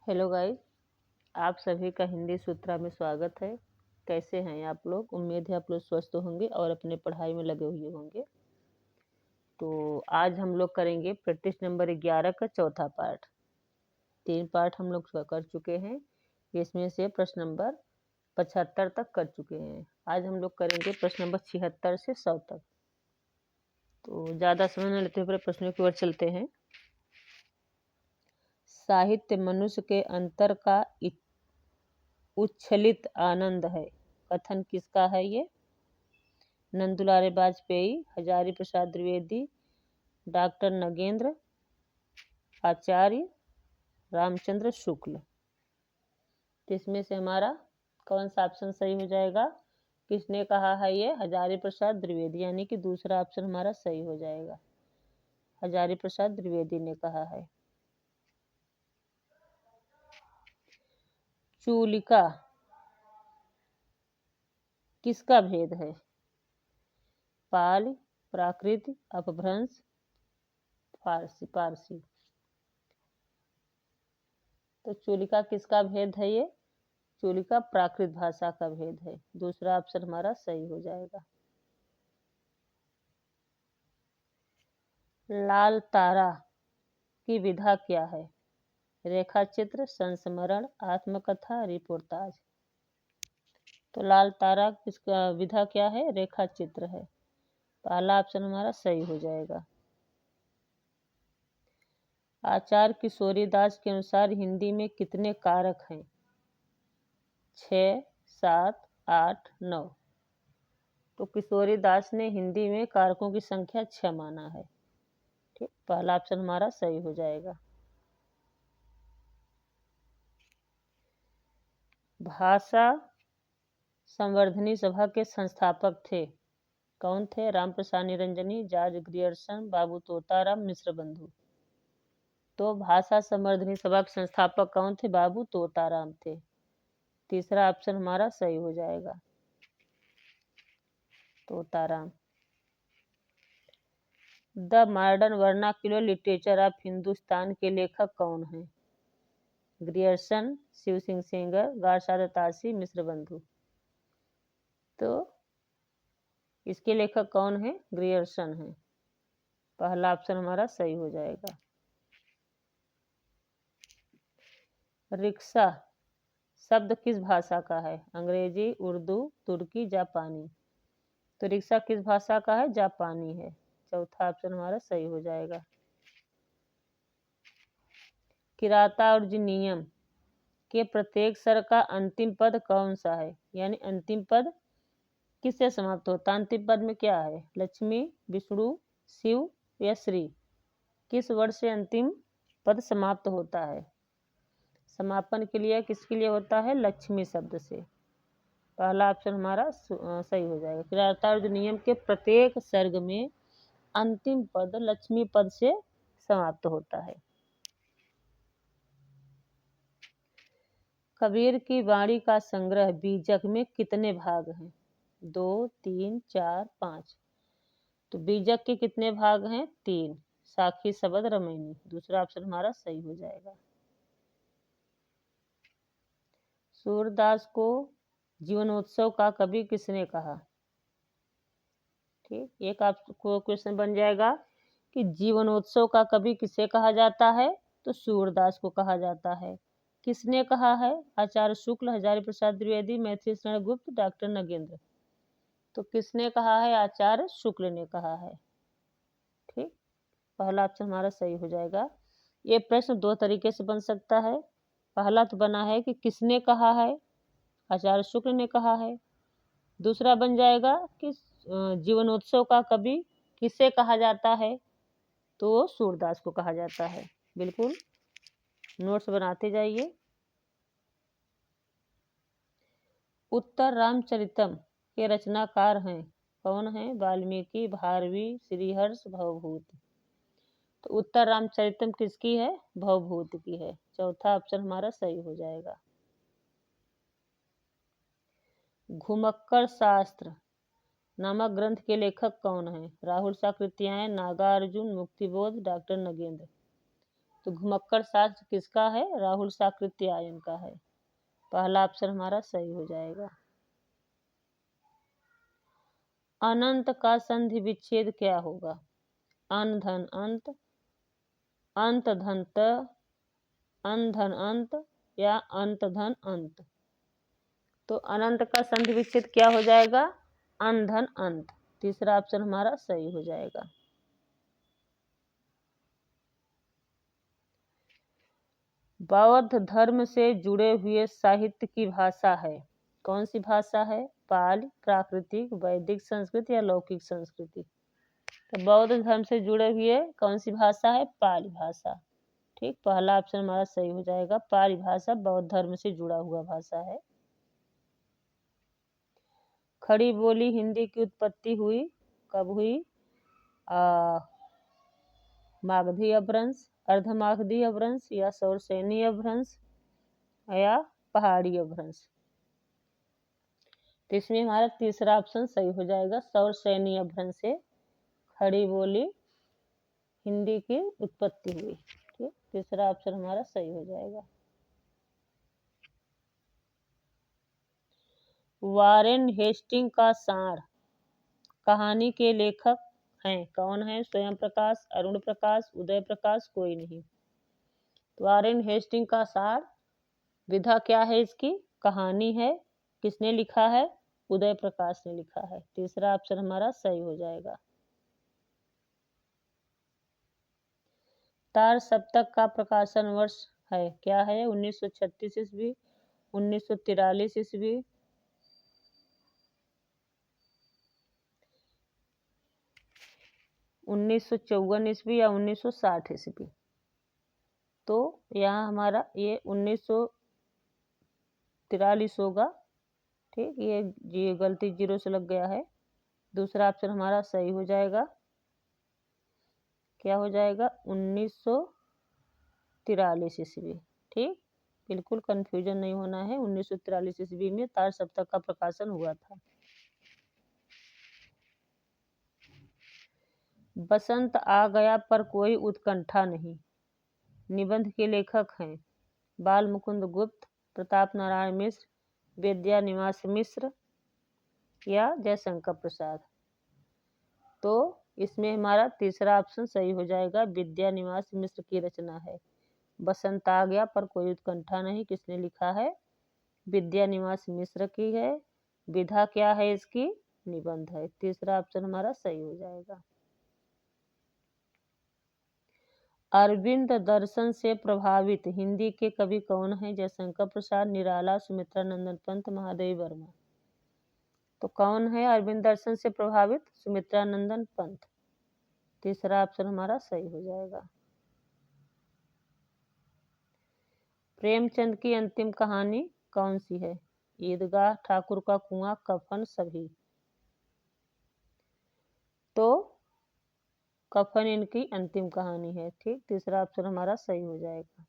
Hello guys, आप सभी का हिंदी सूत्रा में स्वागत है। कैसे हैं आप लोग? उम्मीद है आप लोग स्वस्थ होंगे और अपने पढ़ाई में लगे हुए होंगे। तो आज हम लोग करेंगे प्रैक्टिस नंबर 11 का चौथा पार्ट। 3 पार्ट हम लोग कर चुके हैं, इसमें से प्रश्न नंबर 75 तक कर चुके हैं। आज हम लोग करेंगे प्रश्न नंबर 76 से 100 तक। तो ज़्यादा समय न लेते हुए प्रश्नों की ओर चलते हैं। साहित्य मनुष्य के अंतर का उच्छलित आनंद है, कथन किसका है ये? नंदुलाल वाजपेयी, हजारी प्रसाद द्विवेदी, डॉक्टर नगेंद्र, आचार्य रामचंद्र शुक्ल। इसमें से हमारा कौन सा ऑप्शन सही हो जाएगा? किसने कहा है ये? हजारी प्रसाद द्विवेदी, यानी कि दूसरा ऑप्शन हमारा सही हो जाएगा। हजारी प्रसाद द्विवेदी ने कहा है। चूलिका किसका भेद है? पाल, प्राकृत, अपभ्रंश, पारसी। तो चूलिका किसका भेद है ये? चूलिका प्राकृत भाषा का भेद है। दूसरा ऑप्शन हमारा सही हो जाएगा। लाल तारा की विधा क्या है? रेखा चित्र, संस्मरण, आत्मकथा, रिपोर्टाज। तो लाल तारा किसका विधा क्या है? रेखा चित्र है। पहला ऑप्शन हमारा सही हो जाएगा। आचार्य किशोरीदास के अनुसार हिंदी में कितने कारक हैं? 6, 7, 8, 9। तो किशोरीदास ने हिंदी में कारकों की संख्या 6 माना है। ठीक, पहला ऑप्शन हमारा सही हो जाएगा। भाषा संवर्धनी सभा के संस्थापक थे, कौन थे? रामप्रसाद निरंजनी, जॉर्ज ग्रियर्सन, बाबू तोताराम, मिश्र बंधु। तो भाषा संवर्धनी सभा के संस्थापक कौन थे? बाबू तोताराम थे। तीसरा ऑप्शन हमारा सही हो जाएगा, Totaram. The modern vernacular literature of Hindustan के लेखक कौन हैं? ग्रियर्सन, शिव सिंह सेंगर, गारसाद तासी, मिश्र बंधु। तो इसके लेखक कौन है? ग्रियर्सन है। पहला ऑप्शन हमारा सही हो जाएगा। रिक्शा शब्द किस भाषा का है? अंग्रेजी, उर्दू, तुर्की, जापानी। तो रिक्शा किस भाषा का है? जापानी है। चौथा ऑप्शन हमारा सही हो जाएगा। किराता और जिनियम के प्रत्येक स्वर का अंतिम पद कौन सा है? यानी अंतिम पद किससे समाप्त होता है? अंतिम पद में क्या है? लक्ष्मी, विष्णु, शिव या श्री? किस वर्ड से अंतिम पद समाप्त होता है? समापन के लिए किसके लिए होता है? लक्ष्मी शब्द से। पहला ऑप्शन हमारा सही हो जाएगा। किराता और नियम के प्रत्येक सर्ग में अंतिम पद लक्ष्मी पद से समाप्त होता है। कबीर की वाणी का संग्रह बीजक में कितने भाग हैं? 2, 3, 4, 5। तो बीजक के कितने भाग हैं? 3। साखी, शबद, रमैनी। दूसरा ऑप्शन हमारा सही हो जाएगा। सूरदास को जीवनोत्सव का कवि किसने कहा? ठीक, एक आपको क्वेश्चन बन जाएगा कि जीवनोत्सव का कवि किसे कहा जाता है? तो सूरदास को कहा जाता है। किसने कहा है? आचार्य शुक्ल, हजारी प्रसाद द्विवेदी, मैथिली शरण गुप्त, डॉक्टर नगेंद्र। तो किसने कहा है? आचार्य शुक्ल ने कहा है। ठीक, पहला ऑप्शन हमारा सही हो जाएगा। ये प्रश्न 2 तरीके से बन सकता है। पहला तो बना है कि किसने कहा है? आचार्य शुक्ल ने कहा है। दूसरा बन जाएगा कि जीवनोत्सव का कवि किसे कहा जाता है? तो सूरदास को कहा जाता है। बिल्कुल नोट्स बनाते जाइए। उत्तर रामचरितम के रचनाकार हैं, कौन हैं? वाल्मीकि, भारवी, श्रीहर्ष, भवभूत। तो उत्तर रामचरितम किसकी है? भवभूत की है। चौथा ऑप्शन हमारा सही हो जाएगा। घुमक्कड़ शास्त्र नामक ग्रंथ के लेखक कौन हैं? राहुल साकृत्यायन, नागार्जुन, मुक्तिबोध, डॉक्टर नगेंद्र। तो घुमक्कड़ शास्त्र किसका है? राहुल साकृत्यायन का है। पहला ऑप्शन हमारा सही हो जाएगा। अनंत का संधि विच्छेद क्या होगा? अन धन अंत, अंत धन त, अन धन अंत या अंत धन अंत। तो अनंत का संधि विच्छेद क्या हो जाएगा? अन धन अंत। तीसरा ऑप्शन हमारा सही हो जाएगा। बौद्ध धर्म से जुड़े हुए साहित्य की भाषा है, कौन सी भाषा है? पाली, प्राकृतिक, वैदिक संस्कृत या लौकिक संस्कृति। तो बौद्ध धर्म से जुड़े हुए कौन सी भाषा है? पाली भाषा। ठीक, पहला ऑप्शन हमारा सही हो जाएगा। पाली भाषा बौद्ध धर्म से जुड़ा हुआ भाषा है। खड़ी बोली हिंदी की उत्पत्ति हुई कब हुई? मागधी अपभ्रंश, अर्धमागधी अपभ्रंश या सौरसेनी अपभ्रंश या पहाड़ी अपभ्रंश। तो इसमें हमारा तीसरा ऑप्शन सही हो जाएगा, सौरसेनी अपभ्रंश से खड़ी बोली हिंदी की उत्पत्ति हुई। ठीक, तीसरा ऑप्शन हमारा सही हो जाएगा। वारेन हेस्टिंग का सार कहानी के लेखक हैं, कौन है? स्वयं प्रकाश, अरुण प्रकाश, उदय प्रकाश, कोई नहीं। तो वारेन हेस्टिंग का सार विधा क्या है इसकी? कहानी है। किसने लिखा है? उदय प्रकाश ने लिखा है। तीसरा ऑप्शन हमारा सही हो जाएगा। तार सप्तक का प्रकाशन वर्ष है, क्या है? 1936 ईस्वी, 1943 ईस्वी, 1954 ईस्वी या 1960 ईस्वी। तो यहाँ हमारा ये 1943 होगा। ठीक, ये गलती जीरो से लग गया है। दूसरा ऑप्शन हमारा सही हो जाएगा। क्या हो जाएगा? 1943 ईस्वी। ठीक, बिल्कुल कंफ्यूजन नहीं होना है। 1943 ईस्वी में तार सप्तक का प्रकाशन हुआ था। बसंत आ गया पर कोई उत्कंठा नहीं निबंध के लेखक हैं बाल मुकुंद गुप्त, प्रताप नारायण मिश्र, विद्या निवास मिश्र या जयशंकर प्रसाद। तो इसमें हमारा तीसरा ऑप्शन सही हो जाएगा, विद्या निवास मिश्र की रचना है बसंत आ गया पर कोई उत्कंठा नहीं। किसने लिखा है? विद्या निवास मिश्र की है। विधा क्या है इसकी? निबंध है। तीसरा ऑप्शन हमारा सही हो जाएगा। अरविंद दर्शन से प्रभावित हिंदी के कवि कौन है? जयशंकर प्रसाद, निराला, सुमित्रा नंदन पंत, महादेवी वर्मा। तो कौन है अरविंद दर्शन से प्रभावित? सुमित्रा नंदन पंत। तीसरा ऑप्शन हमारा सही हो जाएगा। प्रेमचंद की अंतिम कहानी कौन सी है? ईदगाह, ठाकुर का कुआं, कफन, सभी। तो कफन इनकी अंतिम कहानी है। ठीक, तीसरा ऑप्शन हमारा सही हो जाएगा।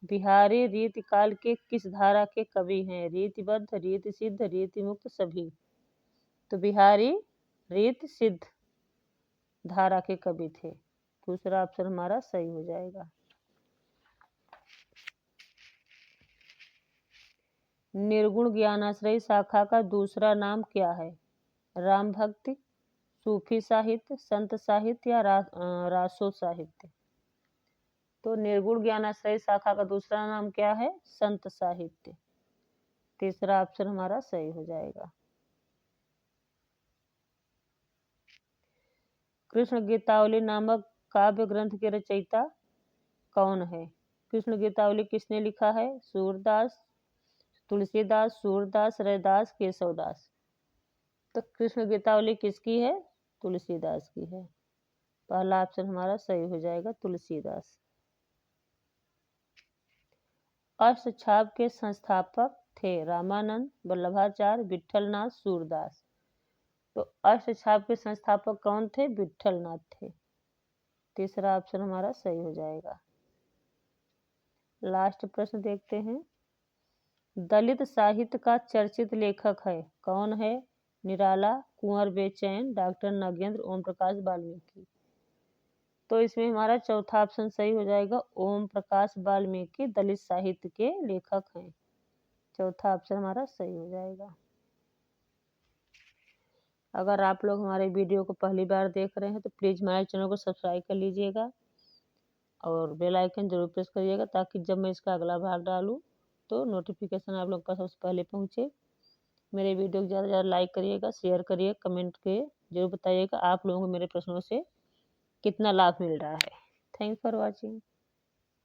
बिहारी रीति काल के किस धारा के कवि हैं? रीतिबद्ध, रीति सिद्ध, रीति मुक्त, सभी। तो बिहारी रीति सिद्ध धारा के कवि थे। दूसरा ऑप्शन हमारा सही हो जाएगा। निर्गुण ज्ञानाश्रयी शाखा का दूसरा नाम क्या है? राम भक्ति, सूफी साहित्य, संत साहित्य या रासो साहित्य। तो निर्गुण ज्ञानाश्रयी शाखा का दूसरा नाम क्या है? संत साहित्य। तीसरा ऑप्शन हमारा सही हो जाएगा। कृष्ण गीतावली नामक काव्य ग्रंथ के रचयिता कौन है? कृष्ण गीतावली किसने लिखा है? सूरदास, तुलसीदास, सूरदास, रैदास, केशवदास। तो कृष्ण गीतावली किसकी है? तुलसीदास की है। पहला ऑप्शन हमारा सही हो जाएगा, तुलसीदास। अष्टछाप के संस्थापक थे रामानंद, वल्लभाचार्य, विट्ठलनाथ, सूरदास। तो अष्टछाप के संस्थापक कौन थे? विट्ठलनाथ थे। तीसरा ऑप्शन हमारा सही हो जाएगा। लास्ट प्रश्न देखते हैं। दलित साहित्य का चर्चित लेखक है, कौन है? निराला, कुंवर बेचैन, डॉक्टर नगेंद्र, ओम प्रकाश वाल्मीकि। तो इसमें हमारा चौथा ऑप्शन सही हो जाएगा। ओम प्रकाश वाल्मीकि दलित साहित्य के लेखक हैं। चौथा ऑप्शन हमारा सही हो जाएगा। अगर आप लोग हमारे वीडियो को पहली बार देख रहे हैं तो प्लीज़ हमारे चैनल को सब्सक्राइब कर लीजिएगा और बेल आइकन जरूर प्रेस करिएगा, ताकि जब मैं इसका अगला भाग डालूँ तो नोटिफिकेशन आप लोग का सबसे पहले पहुँचे। मेरे वीडियो को ज़्यादा से ज़्यादा लाइक करिएगा, शेयर करिए, कमेंट के जरूर बताइएगा आप लोगों को मेरे प्रश्नों से कितना लाभ मिल रहा है। Thanks for watching.